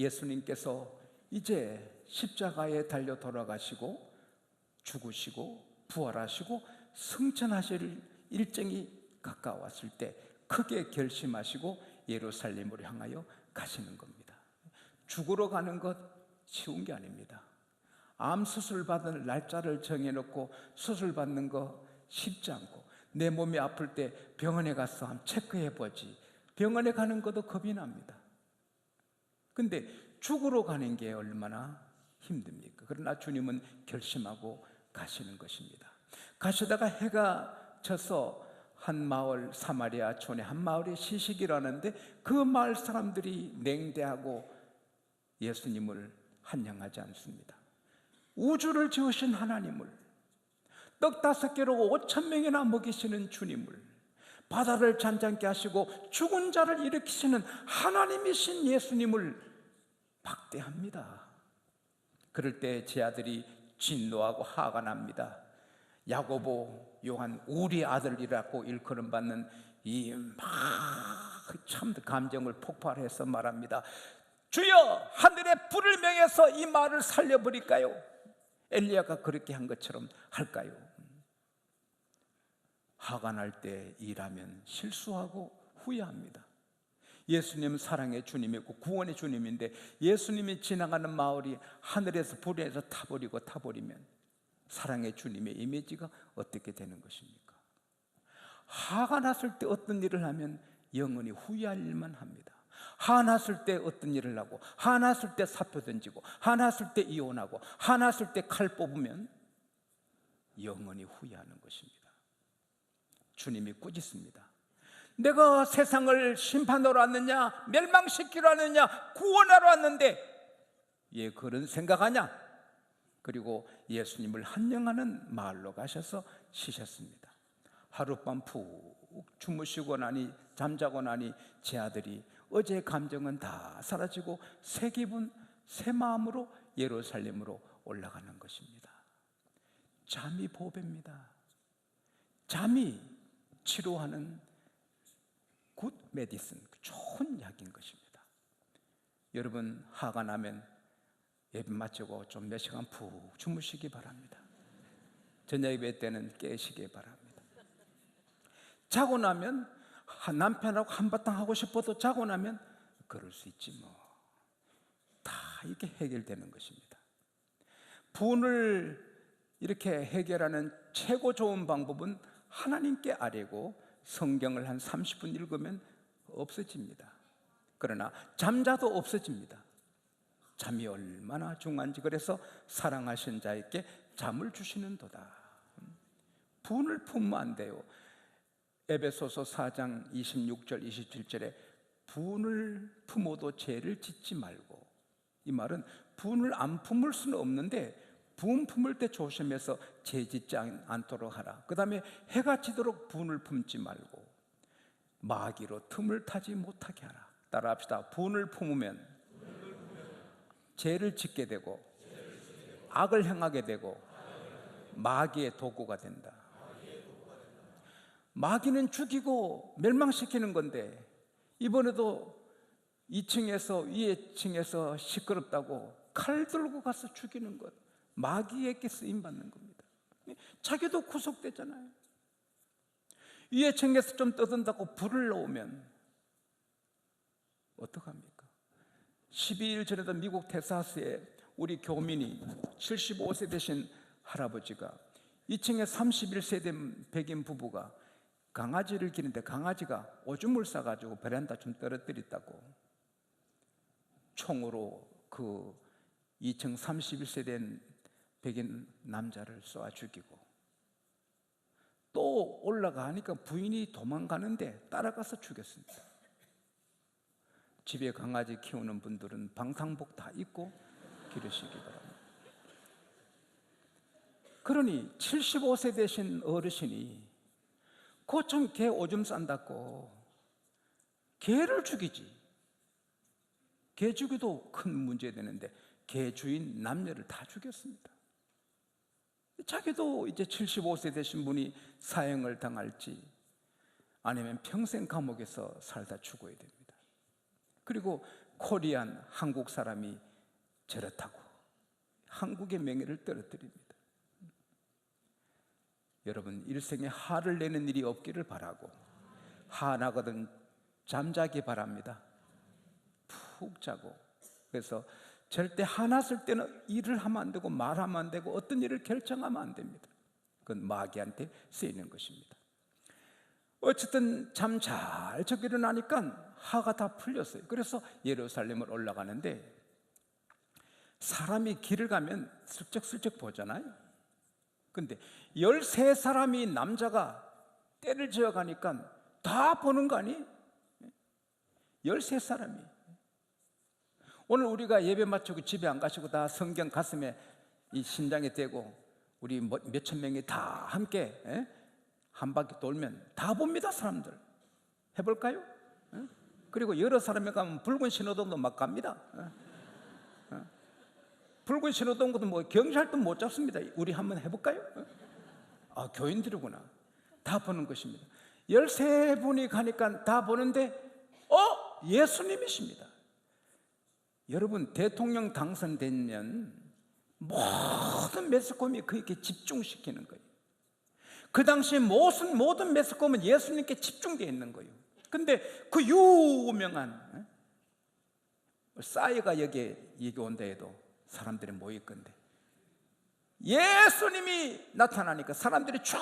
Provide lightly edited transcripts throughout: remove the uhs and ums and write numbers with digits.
예수님께서 이제 십자가에 달려 돌아가시고 죽으시고 부활하시고 승천하실 일정이 가까웠을 때 크게 결심하시고 예루살렘으로 향하여 가시는 겁니다. 죽으러 가는 것 쉬운 게 아닙니다. 암 수술 받은 날짜를 정해놓고 수술 받는 거 쉽지 않고, 내 몸이 아플 때 병원에 가서 한번 체크해보지, 병원에 가는 것도 겁이 납니다. 근데 죽으러 가는 게 얼마나 힘듭니까? 그러나 주님은 결심하고 가시는 것입니다. 가시다가 해가 져서 한 마을, 사마리아 촌의 한 마을에 시식을 하는데 그 마을 사람들이 냉대하고 예수님을 환영하지 않습니다. 우주를 지으신 하나님을, 떡 5개로 5,000명이나 먹이시는 주님을, 바다를 잔잔케 하시고 죽은 자를 일으키시는 하나님이신 예수님을 박대합니다. 그럴 때 제 아들이 진노하고 화가 납니다. 야고보, 요한, 우리 아들이라고 일컬음 받는 이 참 감정을 폭발해서 말합니다. 주여, 하늘의 불을 명해서 이 말을 살려버릴까요? 엘리야가 그렇게 한 것처럼 할까요? 화가 날 때 일하면 실수하고 후회합니다. 예수님은 사랑의 주님이고 구원의 주님인데 예수님이 지나가는 마을이 하늘에서 불에서 타버리면 사랑의 주님의 이미지가 어떻게 되는 것입니까? 화가 났을 때 어떤 일을 하면 영원히 후회할 일만 합니다. 화났을 때 어떤 일을 하고, 화났을 때 사표 던지고, 화났을 때 이혼하고, 화났을 때 칼 뽑으면 영원히 후회하는 것입니다. 주님이 꾸짖습니다. 내가 세상을 심판하러 왔느냐, 멸망시키러 왔느냐, 구원하러 왔는데 왜 그런 생각하냐? 그리고 예수님을 환영하는 마을로 가셔서 쉬셨습니다. 하룻밤 푹 주무시고 나니, 잠자고 나니 제 아들이 어제의 감정은 다 사라지고 새 기분, 새 마음으로 예루살렘으로 올라가는 것입니다. 잠이 보배입니다. 잠이 치료하는 굿 메디슨, 좋은 약인 것입니다. 여러분, 화가 나면 예배 마치고 좀 몇 시간 푹 주무시기 바랍니다. 저녁 예배 때는 깨시기 바랍니다. 자고 나면 남편하고 한바탕 하고 싶어도 자고 나면 그럴 수 있지 뭐. 다 이렇게 해결되는 것입니다. 분을 이렇게 해결하는 최고 좋은 방법은 하나님께 아뢰고 성경을 한 30분 읽으면 없어집니다. 그러나 잠자도 없어집니다. 잠이 얼마나 중요한지, 그래서 사랑하신 자에게 잠을 주시는도다. 분을 품으면 안 돼요. 에베소서 4장 26절 27절에 분을 품어도 죄를 짓지 말고, 이 말은 분을 안 품을 수는 없는데 분 품을 때 조심해서 죄 짓지 않도록 하라. 그 다음에 해가 지도록 분을 품지 말고 마귀로 틈을 타지 못하게 하라. 따라합시다. 분을 품으면 죄를 짓게 되고 악을 행하게 되고 마귀의 도구가 된다. 마귀는 죽이고 멸망시키는 건데 이번에도 2층에서 위에 층에서 시끄럽다고 칼 들고 가서 죽이는 것, 마귀에게 쓰임받는 겁니다. 자기도 구속되잖아요. 위에 층에서 좀 떠든다고 불을 넣으면 어떡합니까? 12일 전에도 미국 텍사스에 우리 교민이 75세 되신 할아버지가 2층에 31세 된 백인 부부가 강아지를 기르는데 강아지가 오줌을 싸가지고 베란다 좀 떨어뜨렸다고 총으로 그 2층 31세 된 백인 남자를 쏘아 죽이고, 또 올라가니까 부인이 도망가는데 따라가서 죽였습니다. 집에 강아지 키우는 분들은 방탄복 다 입고 기르시기 바랍니다. 그러니 75세 되신 어르신이 고참 개 오줌 싼다고 개를 죽이지. 개 죽이도 큰 문제 되는데 개 주인 남녀를 다 죽였습니다. 자기도 이제 75세 되신 분이 사형을 당할지 아니면 평생 감옥에서 살다 죽어야 됩니다. 그리고 코리안 한국 사람이 저렇다고 한국의 명예를 떨어뜨립니다. 여러분, 일생에 화를 내는 일이 없기를 바라고, 화나거든 잠자기 바랍니다. 푹 자고. 그래서 절대 화났을 때는 일을 하면 안 되고 말하면 안 되고 어떤 일을 결정하면 안 됩니다. 그건 마귀한테 쓰이는 것입니다. 어쨌든 잠 잘 자고 일어나니까 화가 다 풀렸어요. 그래서 예루살렘을 올라가는데, 사람이 길을 가면 슬쩍슬쩍 보잖아요. 근데 13사람이 남자가 때를 지어가니까 다 보는 거 아니에요? 13사람이. 오늘 우리가 예배 마치고 집에 안 가시고 다 성경 가슴에 이 심장에 대고 우리 몇천 명이 다 함께 한 바퀴 돌면 다 봅니다. 사람들 해볼까요? 그리고 여러 사람이 가면 붉은 신호등도 막 갑니다. 붉은 신호등도 뭐 경찰도 못 잡습니다. 우리 한번 해볼까요? 아, 교인들이구나. 다 보는 것입니다. 13분이 가니까 다 보는데 예수님이십니다. 여러분, 대통령 당선되면 모든 매스컴이 그에게 집중시키는 거예요. 그 당시에 모든 매스컴은 예수님께 집중되어 있는 거예요. 근데 그 유명한 싸이가 여기 온다 해도 사람들이 모일 건데, 예수님이 나타나니까 사람들이 쭉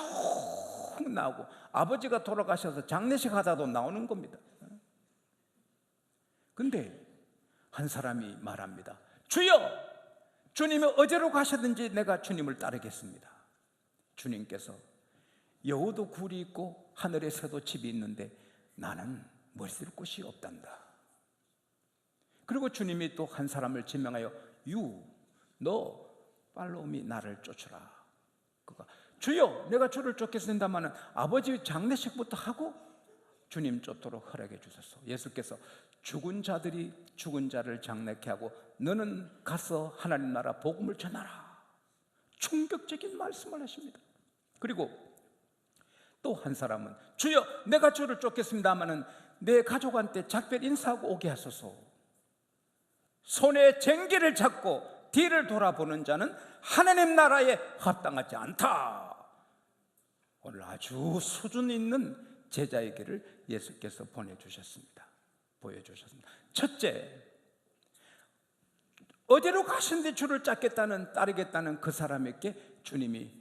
나오고, 아버지가 돌아가셔서 장례식 하다도 나오는 겁니다. 근데 한 사람이 말합니다. 주여, 주님이 어디로 가셨든지 내가 주님을 따르겠습니다. 주님께서 여우도 굴이 있고 하늘에 새도 집이 있는데 나는 머리 쓸 곳이 없단다. 그리고 주님이 또 한 사람을 지명하여 너 팔로우미, 나를 쫓으라. 그가 주여, 내가 주를 쫓겠습니다마는 아버지 장례식부터 하고 주님 쫓도록 허락해 주소서. 예수께서 죽은 자들이 죽은 자를 장례케 하고 너는 가서 하나님 나라 복음을 전하라. 충격적인 말씀을 하십니다. 그리고 또 한 사람은 주여, 내가 주를 쫓겠습니다마는 내 가족한테 작별 인사하고 오게 하소서. 손에 쟁기를 잡고 뒤를 돌아보는 자는 하나님 나라에 합당하지 않다. 오늘 아주 수준 있는 제자에게를 예수께서 보내주셨습니다. 보여주셨습니다. 첫째, 어디로 가신데 주를 따르겠다는 그 사람에게 주님이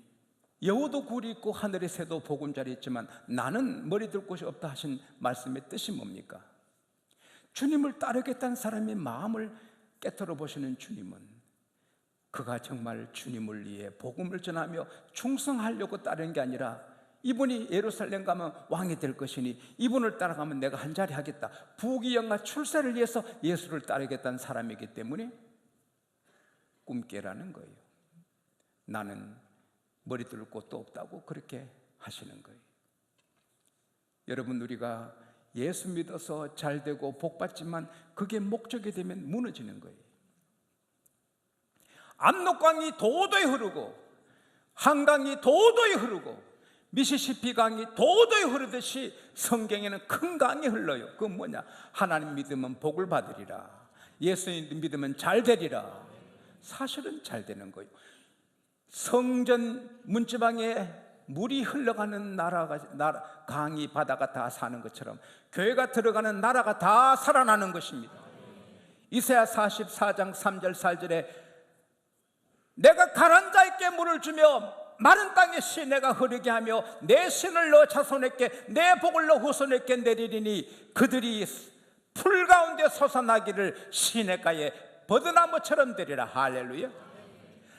여우도 굴이 있고 하늘에 새도 보금자리 있지만 나는 머리 둘 곳이 없다 하신 말씀의 뜻이 뭡니까? 주님을 따르겠다는 사람의 마음을 깨트려 보시는 주님은 그가 정말 주님을 위해 복음을 전하며 충성하려고 따르는 게 아니라 이분이 예루살렘 가면 왕이 될 것이니 이분을 따라가면 내가 한 자리 하겠다, 부귀영화 출세를 위해서 예수를 따르겠다는 사람이기 때문에 꿈깨라는 거예요. 나는 머리 둘 곳도 없다고 그렇게 하시는 거예요. 여러분, 우리가 예수 믿어서 잘 되고 복 받지만 그게 목적이 되면 무너지는 거예요. 압록강이 도도히 흐르고 한강이 도도히 흐르고 미시시피 강이 도도히 흐르듯이 성경에는 큰 강이 흘러요. 그건 뭐냐? 하나님 믿으면 복을 받으리라, 예수님 믿으면 잘 되리라. 사실은 잘 되는 거예요. 성전 문지방에 물이 흘러가는 강이 바다가 다 사는 것처럼 교회가 들어가는 나라가 다 살아나는 것입니다. 이사야 44장 3절 4절에 내가 가난 자에게 물을 주며 마른 땅에 시내가 흐르게 하며 내 신을 너 자손에게 내 복을 너 후손에게 내리리니 그들이 풀 가운데 솟아나기를 시냇가에 버드나무처럼 되리라. 할렐루야.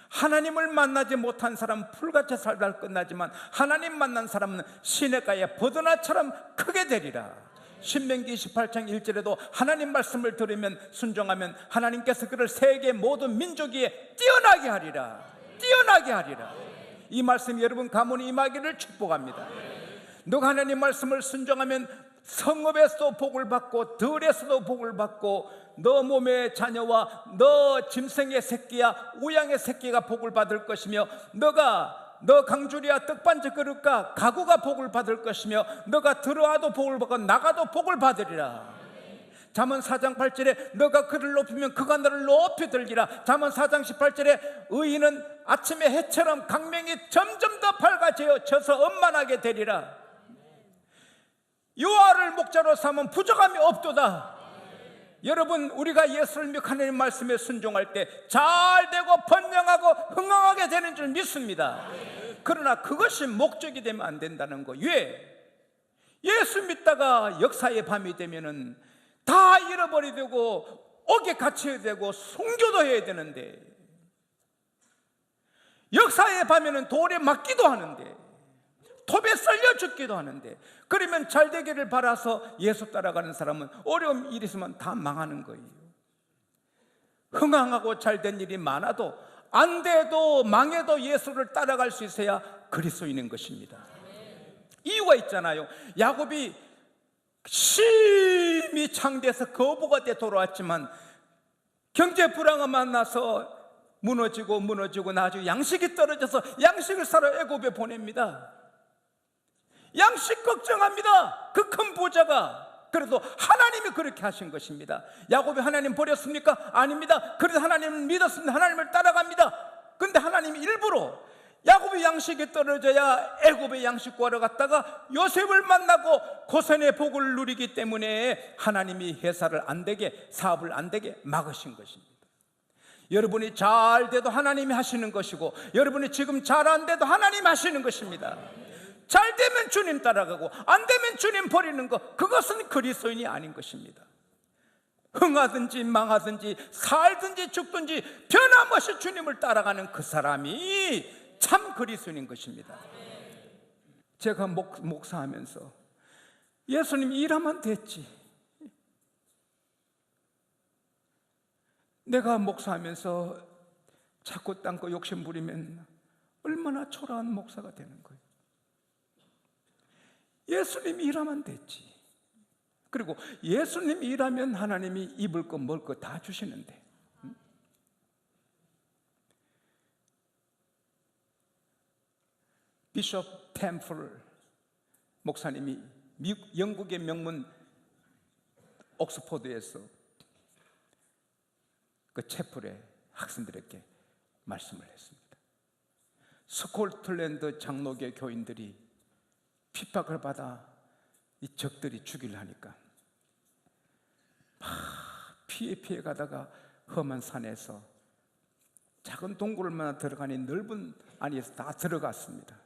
하나님을 만나지 못한 사람은 풀같이 살다 끝나지만 하나님 만난 사람은 시냇가에 버드나처럼 크게 되리라. 신명기 28장 1절에도 하나님 말씀을 들으면 순종하면 하나님께서 그를 세계 모든 민족 위에 뛰어나게 하리라. 뛰어나게 하리라. 이 말씀 여러분 가문에 임하기를 축복합니다. 너가 하나님 말씀을 순종하면 성읍에서도 복을 받고 들에서도 복을 받고 너 몸의 자녀와 너 짐승의 새끼야 우양의 새끼가 복을 받을 것이며 너 강주리와 떡반지 그릇과 가구가 복을 받을 것이며 너가 들어와도 복을 받고 나가도 복을 받으리라. 잠언 4장 8절에 너가 그를 높이면 그가 너를 높이 들기라. 잠언 4장 18절에 의인은 아침의 해처럼 강명이 점점 더 밝아져 져서 엄만하게 되리라. 여호와를 목자로 삼으면 부족함이 없도다. 여러분, 우리가 예수를 믿고 하나님 말씀에 순종할 때 잘되고 번영하고 흥왕하게 되는 줄 믿습니다. 그러나 그것이 목적이 되면 안 된다는 거. 왜? 예수 믿다가 역사의 밤이 되면은 다 잃어버리게 되고 옥에 갇혀야 되고 순교도 해야 되는데, 역사의 밤에는 돌에 맞기도 하는데 톱에 썰려 죽기도 하는데, 그러면 잘 되기를 바라서 예수 따라가는 사람은 어려운 일이 있으면 다 망하는 거예요. 흥황하고 잘된 일이 많아도 안 돼도 망해도 예수를 따라갈 수 있어야 그리스도인인 것입니다. 이유가 있잖아요. 야곱이 심히 창대해서 거부가 돼 돌아왔지만 경제 불황을 만나서 무너지고 나중에 양식이 떨어져서 양식을 사러 애굽에 보냅니다. 양식 걱정합니다. 그 큰 부자가. 그래도 하나님이 그렇게 하신 것입니다. 야곱이 하나님 버렸습니까? 아닙니다. 그래도 하나님을 믿었습니다. 하나님을 따라갑니다. 근데 하나님이 일부러 야곱의 양식이 떨어져야 애굽의 양식 구하러 갔다가 요셉을 만나고 고센의 복을 누리기 때문에 하나님이 회사를 안 되게, 사업을 안 되게 막으신 것입니다. 여러분이 잘 돼도 하나님이 하시는 것이고, 여러분이 지금 잘 안 돼도 하나님이 하시는 것입니다. 잘 되면 주님 따라가고 안 되면 주님 버리는 것, 그것은 그리스도인이 아닌 것입니다. 흥하든지 망하든지 살든지 죽든지 변함없이 주님을 따라가는 그 사람이 참 그리스도인인 것입니다. 제가 목사하면서 예수님 일하면 됐지, 내가 목사하면서 자꾸 딴 거 욕심 부리면 얼마나 초라한 목사가 되는 거예요. 예수님 일하면 됐지. 그리고 예수님 일하면 하나님이 입을 거 먹을 거 다 주시는데, 비숍 템플 목사님이 영국의 명문 옥스포드에서 그 채플에 학생들에게 말씀을 했습니다. 스코틀랜드 장로교 교인들이 핍박을 받아 이 적들이 죽이려 하니까 피해 가다가 험한 산에서 작은 동굴만 들어가니 넓은 안에서 다 들어갔습니다.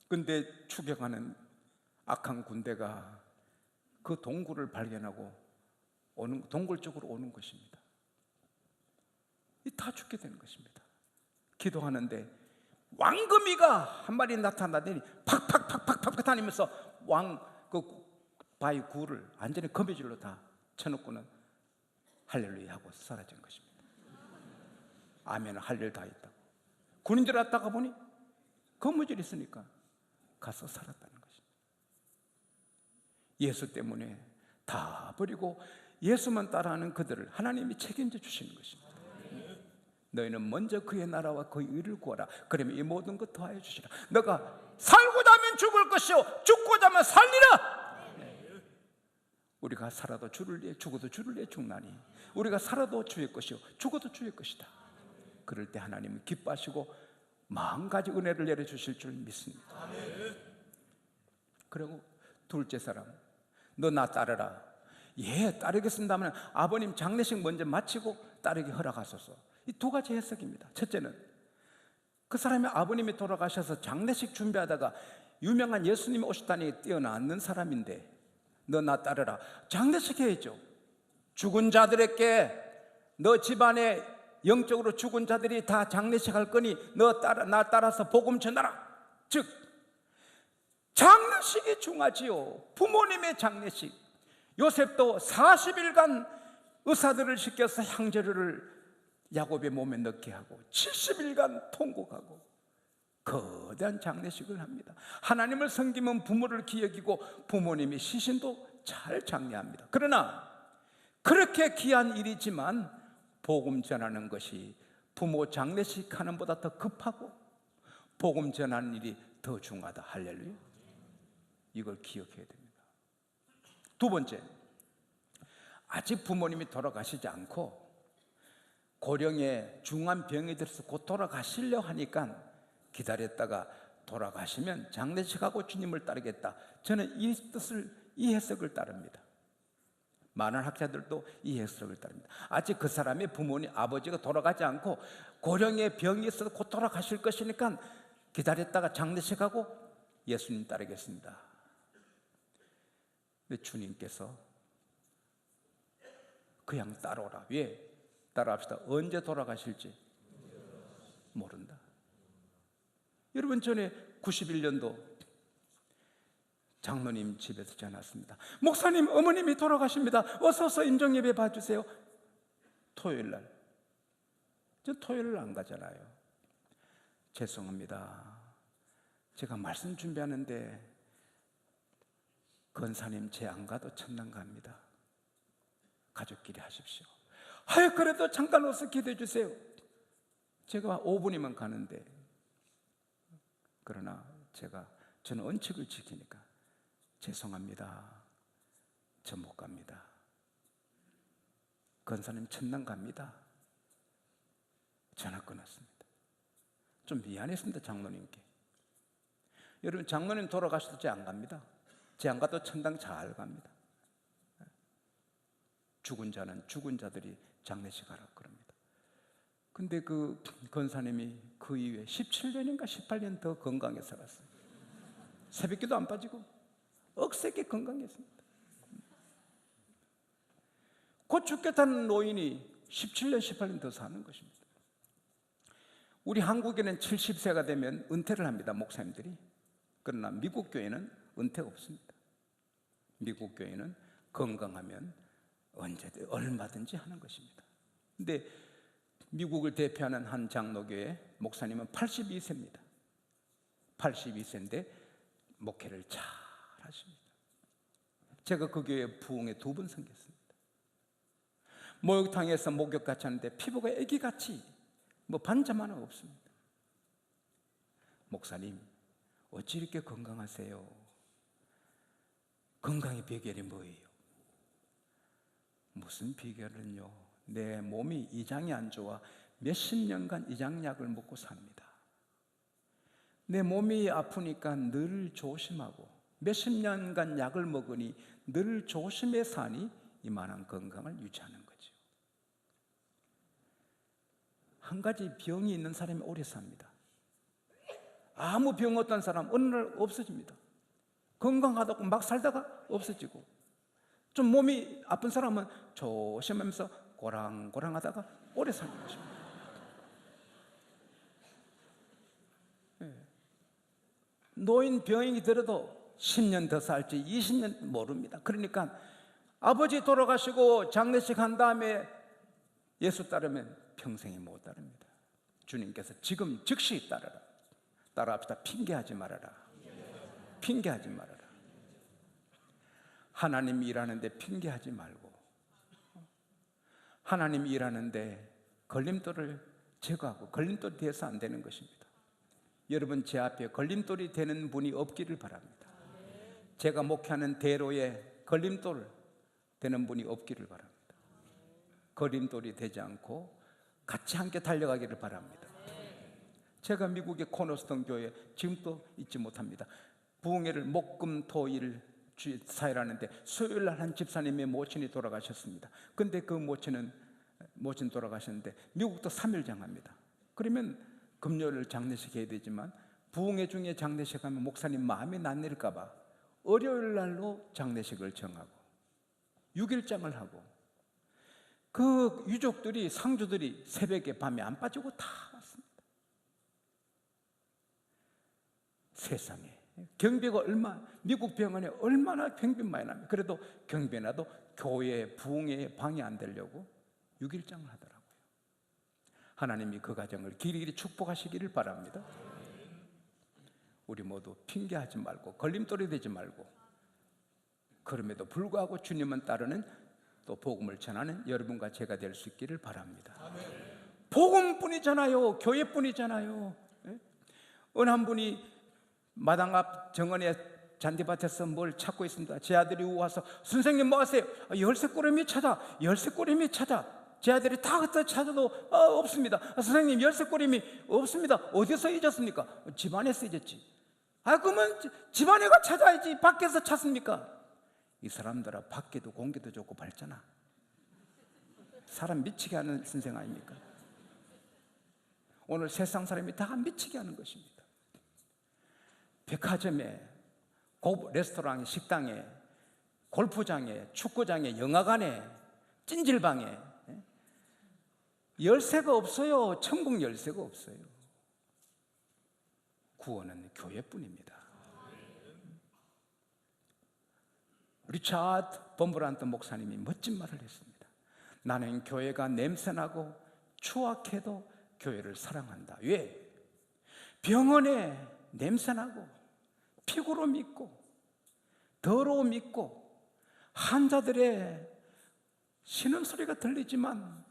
근데 추격하는 악한 군대가 그 동굴을 발견하고 동굴 쪽으로 오는 것입니다. 다 죽게 되는 것입니다. 기도하는데 왕거미가 한 마리 나타나더니 팍팍팍팍팍 다니면서 그 바위 굴을 완전히 거미줄로 다 쳐놓고는 할렐루야 하고 사라진 것입니다. 아멘, 할렐루야 다 했다고. 군인들 왔다가 보니 거미줄이 있으니까 가서 살았다는 것입니다. 예수 때문에 다 버리고 예수만 따라하는 그들을 하나님이 책임져 주시는 것입니다. 너희는 먼저 그의 나라와 그의 의를 구하라. 그러면 이 모든 것 더하여 주시라. 너가 살고자 하면 죽을 것이요 죽고자 하면 살리라. 우리가 살아도 주를 위해 죽어도 주를 위해 죽나니 우리가 살아도 주의 것이요 죽어도 주의 것이다. 그럴 때 하나님은 기뻐하시고 마음가지 은혜를 내려주실 줄 믿습니다. 그리고 둘째 사람, 너 나 따르라. 예, 따르겠습니다 하면 아버님 장례식 먼저 마치고 따르기 허락하소서. 이 두 가지 해석입니다. 첫째는 그 사람이 아버님이 돌아가셔서 장례식 준비하다가 유명한 예수님이 오셨다니 뛰어나는 사람인데 너 나 따르라. 장례식 해야죠. 죽은 자들에게, 너 집안에 영적으로 죽은 자들이 다 장례식 할 거니 나 따라서 복음 전하라. 즉 장례식이 중하지요. 부모님의 장례식. 요셉도 40일간 의사들을 시켜서 향재료를 야곱의 몸에 넣게 하고 70일간 통곡하고 거대한 장례식을 합니다. 하나님을 섬기면 부모를 기억이고 부모님의 시신도 잘 장례합니다. 그러나 그렇게 귀한 일이지만 복음 전하는 것이 부모 장례식 하는 보다 더 급하고 복음 전하는 일이 더 중하다. 할렐루야. 이걸 기억해야 됩니다. 두 번째, 아직 부모님이 돌아가시지 않고 고령의 중한 병이 들어서 곧 돌아가시려 하니까 기다렸다가 돌아가시면 장례식하고 주님을 따르겠다. 저는 이 뜻을, 이 해석을 따릅니다. 많은 학자들도 이 해석을 따릅니다. 아직 그 사람의 부모님, 아버지가 돌아가지 않고 고령의 병이 있어서 곧 돌아가실 것이니까 기다렸다가 장례식하고 예수님 따르겠습니다. 근데 주님께서 그냥 따라오라. 왜? 따라합시다. 언제 돌아가실지 모른다. 여러분, 전에 91년도 장로님 집에서 전화 왔습니다. 목사님, 어머님이 돌아가십니다. 어서 임종예배 봐주세요. 토요일 날. 저 토요일 날 안 가잖아요. 죄송합니다. 제가 말씀 준비하는데 권사님 제 안 가도 천당 갑니다. 가족끼리 하십시오. 하여 그래도 잠깐 와서 기도해 주세요. 제가 5분이면 가는데, 그러나 저는 원칙을 지키니까 죄송합니다. 저 못 갑니다. 권사님 천당 갑니다. 전화 끊었습니다. 좀 미안했습니다, 장로님께. 여러분, 장로님 돌아가셔도 제 안 갑니다. 제 안 가도 천당 잘 갑니다. 죽은 자는 죽은 자들이 장례식 하라 그럽니다. 근데 그 권사님이 그 이후에 17년인가 18년 더 건강해 살았어요. 새벽기도 안 빠지고 억세게 건강했습니다. 곧 죽겠다는 노인이 17년 18년 더 사는 것입니다. 우리 한국에는 70세가 되면 은퇴를 합니다, 목사님들이. 그러나 미국 교회는 은퇴가 없습니다. 미국 교회는 건강하면 언제든 얼마든지 하는 것입니다. 근데 미국을 대표하는 한 장로교회 목사님은 82세입니다. 82세인데 목회를 잘 하십니다. 제가 그 교회 부흥에 2번 섬겼습니다. 목욕탕에서 목욕같이 하는데 피부가 애기같이 반점 하나 없습니다. 목사님, 어찌 이렇게 건강하세요? 건강의 비결이 뭐예요? 무슨 비결은요? 내 몸이 이장이 안 좋아 몇십 년간 이장약을 먹고 삽니다. 내 몸이 아프니까 늘 조심하고 몇십 년간 약을 먹으니 늘 조심해 사니 이만한 건강을 유지하는 거죠. 한 가지 병이 있는 사람이 오래 삽니다. 아무 병 없던 사람 어느 날 없어집니다. 건강하다고 막 살다가 없어지고, 좀 몸이 아픈 사람은 조심하면서 고랑고랑 하다가 오래 사는 것입니다. 노인 병이 들어도 10년 더 살지 20년 모릅니다. 그러니까 아버지 돌아가시고 장례식 한 다음에 예수 따르면 평생이 못 따릅니다. 주님께서 지금 즉시 따르라. 따라합시다. 핑계하지 말아라. 핑계하지 말아라. 하나님이 일하는데 핑계하지 말고, 하나님이 일하는데 걸림돌을 제거하고, 걸림돌이 돼서 안 되는 것입니다. 여러분, 제 앞에 걸림돌이 되는 분이 없기를 바랍니다. 제가 목회하는 대로에 걸림돌 되는 분이 없기를 바랍니다. 걸림돌이 되지 않고 같이 함께 달려가기를 바랍니다. 제가 미국의 코너스톤 교회 지금도 잊지 못합니다. 부흥회를 목금토일 사일하는데 수요일 날 한 집사님의 모친이 돌아가셨습니다. 근데 그 모친 돌아가셨는데 미국도 3일장 합니다. 그러면 금요일 장례식 해야 되지만 부흥회 중에 장례식 하면 목사님 마음이 낯낼까 봐 월요일 날로 장례식을 정하고 6일장을 하고, 그 유족들이, 상주들이 새벽에 밤에 안 빠지고 다 왔습니다. 세상에 경비가 미국 병원에 얼마나 경비 많이 납니까? 그래도 경비 나도 교회 부흥회에 방해 안 되려고 6일장을 하더라고요. 하나님이 그 가정을 길이길이 축복하시기를 바랍니다. 우리 모두 핑계하지 말고 걸림돌이 되지 말고, 그럼에도 불구하고 주님은 따르는, 또 복음을 전하는 여러분과 제가 될 수 있기를 바랍니다. 복음뿐이잖아요. 교회뿐이잖아요. 어느 한 분이 마당 앞 정원에 잔디밭에서 뭘 찾고 있습니다. 제 아들이 와서 선생님 뭐 하세요? 열쇠고리미 찾아. 열쇠고리미 찾아. 제 아들이 다 갖다 찾아도 없습니다. 선생님 열쇠고리미 없습니다. 어디서 잊었습니까? 집안에서 잊었지. 그러면 집안에가 찾아야지 밖에서 찾습니까? 이 사람들아 밖에도 공기도 좋고 밝잖아. 사람 미치게 하는 선생 아닙니까? 오늘 세상 사람이 다 미치게 하는 것입니다. 백화점에, 레스토랑에, 식당에, 골프장에, 축구장에, 영화관에, 찜질방에 열쇠가 없어요. 천국 열쇠가 없어요. 구원은 교회뿐입니다. 리차드 범브란트 목사님이 멋진 말을 했습니다. 나는 교회가 냄새나고 추악해도 교회를 사랑한다. 왜? 병원에 냄새나고 피고름 있고 더러움 있고 환자들의 신음소리가 들리지만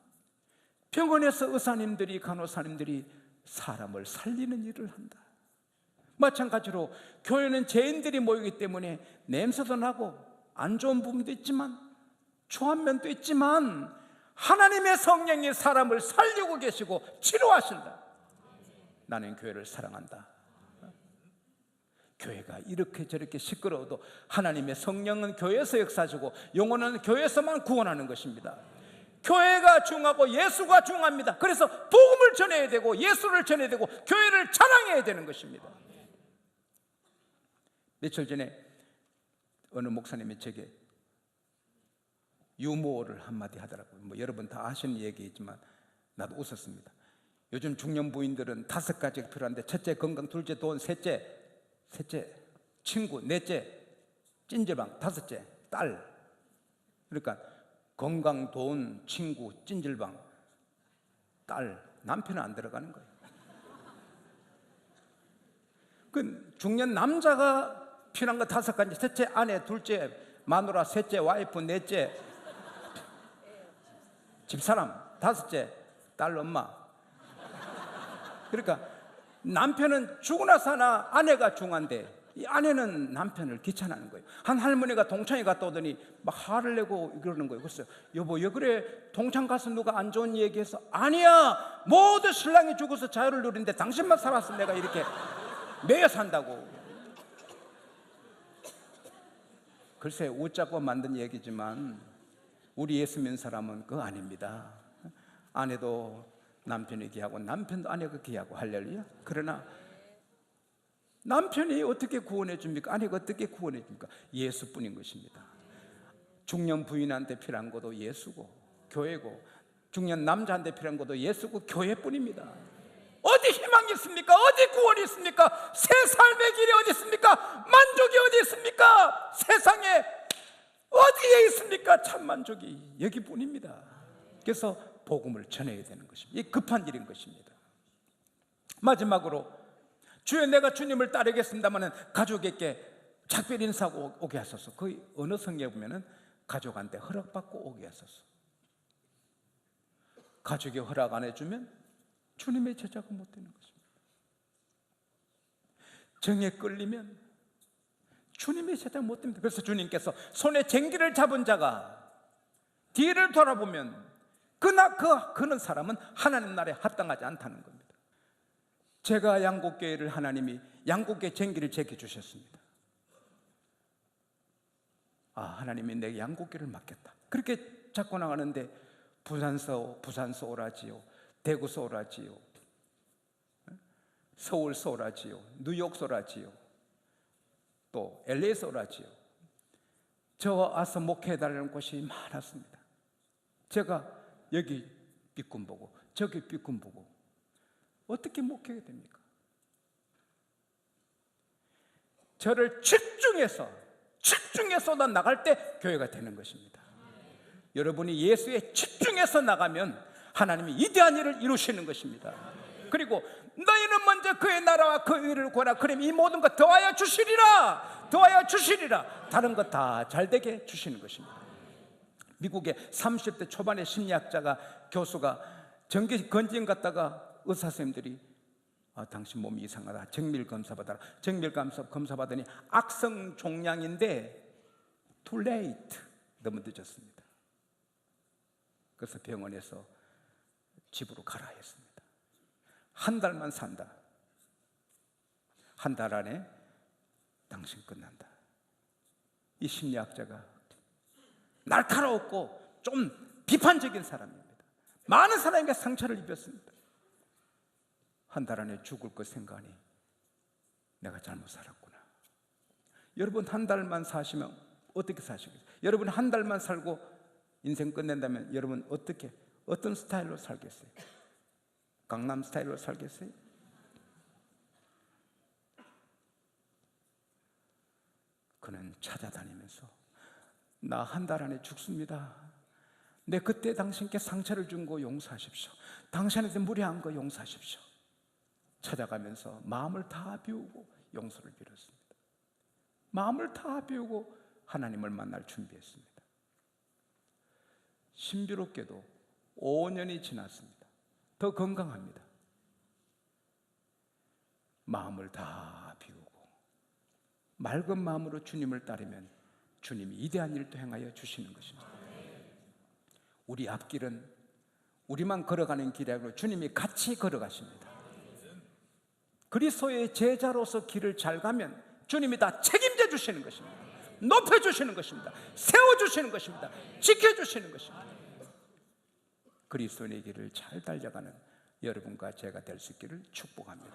병원에서 의사님들이, 간호사님들이 사람을 살리는 일을 한다. 마찬가지로 교회는 죄인들이 모이기 때문에 냄새도 나고 안 좋은 부분도 있지만 좋은 면도 있지만 하나님의 성령이 사람을 살리고 계시고 치료하신다. 나는 교회를 사랑한다. 교회가 이렇게 저렇게 시끄러워도 하나님의 성령은 교회에서 역사하시고 영혼은 교회에서만 구원하는 것입니다. 교회가 중요하고 예수가 중요합니다. 그래서 복음을 전해야 되고 예수를 전해야 되고 교회를 자랑해야 되는 것입니다. 며칠 전에 어느 목사님이 제게 유머를 한마디 하더라고요. 여러분 다 아시는 얘기이지만 나도 웃었습니다. 요즘 중년 부인들은 5가지가 필요한데 첫째 건강, 둘째 돈, 셋째 친구, 넷째 찜질방, 5째 딸. 그러니까 건강, 돈, 친구, 찜질방, 딸, 남편은 안 들어가는 거예요. 그 중년 남자가 필요한 거 5가지. 첫째 아내, 둘째 마누라, 셋째 와이프, 넷째 집사람, 5째 딸 엄마. 그러니까 남편은 죽으나 사나 아내가 중요한데 이 아내는 남편을 귀찮아하는 거예요. 한 할머니가 동창회 갔다 오더니 막 화를 내고 그러는 거예요. 그래서 여보 왜 그래? 동창 가서 누가 안 좋은 얘기해서 아니야 모두 신랑이 죽어서 자유를 누리는데 당신만 살았으면 내가 이렇게 매여 산다고. 글쎄 웃자고 만든 얘기지만 우리 예수 믿는 사람은 그거 아닙니다. 아내도 남편이 귀하고 남편도 아내가 귀하고 할렐루야. 그러나 남편이 어떻게 구원해 줍니까? 아내가 어떻게 구원해 줍니까? 예수뿐인 것입니다. 중년 부인한테 필요한 것도 예수고 교회고 중년 남자한테 필요한 것도 예수고 교회뿐입니다. 어디 희망이 있습니까? 어디 구원이 있습니까? 새 삶의 길이 어디 있습니까? 만족이 어디 있습니까? 세상에 어디에 있습니까? 참 만족이 여기뿐입니다. 그래서 복음을 전해야 되는 것입니다. 이 급한 일인 것입니다. 마지막으로 주여 내가 주님을 따르겠습니다마는 가족에게 작별 인사하고 오게 하소서. 거의 어느 성경에 보면은 가족한테 허락받고 오게 하소서. 가족이 허락 안 해주면 주님의 제자가 못 되는 것입니다. 정에 끌리면 주님의 제자가 못 됩니다. 그래서 주님께서 손에 쟁기를 잡은 자가 뒤를 돌아보면 그는 사람은 하나님 나라에 합당하지 않다는 겁니다. 제가 양곡교회를 하나님이 양곡교회 쟁기를 제게 주셨습니다. 하나님이 내게 양곡교회를 맡겼다. 그렇게 잡고 나가는데 부산서 오라지요, 대구서 오라지요, 서울서 오라지요, 뉴욕서 오라지요, 또 LA에서 오라지요. 저 와서 목회해달라는 곳이 많았습니다. 제가 여기 삐꾼 보고 저기 삐꾼 보고 어떻게 목회가 됩니까? 저를 집중해서 나갈 때 교회가 되는 것입니다. 여러분이 예수에 집중해서 나가면 하나님이 위대한 일을 이루시는 것입니다. 그리고 너희는 먼저 그의 나라와 그 의를 구하라. 그럼 이 모든 것 더하여 주시리라. 다른 것 다 잘되게 주시는 것입니다. 미국의 30대 초반의 심리학자가 교수가 전기 건진 갔다가 의사 선생님들이 당신 몸이 이상하다. 정밀 검사 받아라. 정밀 검사 받으니 악성 종양인데 too late, 너무 늦었습니다. 그래서 병원에서 집으로 가라 했습니다. 한 달만 산다. 한 달 안에 당신 끝난다. 이 심리학자가 날카롭고 좀 비판적인 사람입니다. 많은 사람에게 상처를 입혔습니다. 한 달 안에 죽을 것 생각하니 내가 잘못 살았구나. 여러분 한 달만 사시면 어떻게 사시겠어요? 여러분 한 달만 살고 인생 끝낸다면 여러분 어떤 스타일로 살겠어요? 강남 스타일로 살겠어요? 그는 찾아다니면서 나 한 달 안에 죽습니다. 내 그때 당신께 상처를 준 거 용서하십시오. 당신한테 무례한 거 용서하십시오. 찾아가면서 마음을 다 비우고 용서를 빌었습니다. 마음을 다 비우고 하나님을 만날 준비했습니다. 신비롭게도 5년이 지났습니다. 더 건강합니다. 마음을 다 비우고 맑은 마음으로 주님을 따르면 주님이 위대한 일도 행하여 주시는 것입니다. 우리 앞길은 우리만 걸어가는 길이 아니라 주님이 같이 걸어가십니다. 그리스도의 제자로서 길을 잘 가면 주님이 다 책임져 주시는 것입니다. 높여주시는 것입니다. 세워주시는 것입니다. 지켜주시는 것입니다. 그리스도의 길을 잘 달려가는 여러분과 제가 될 수 있기를 축복합니다.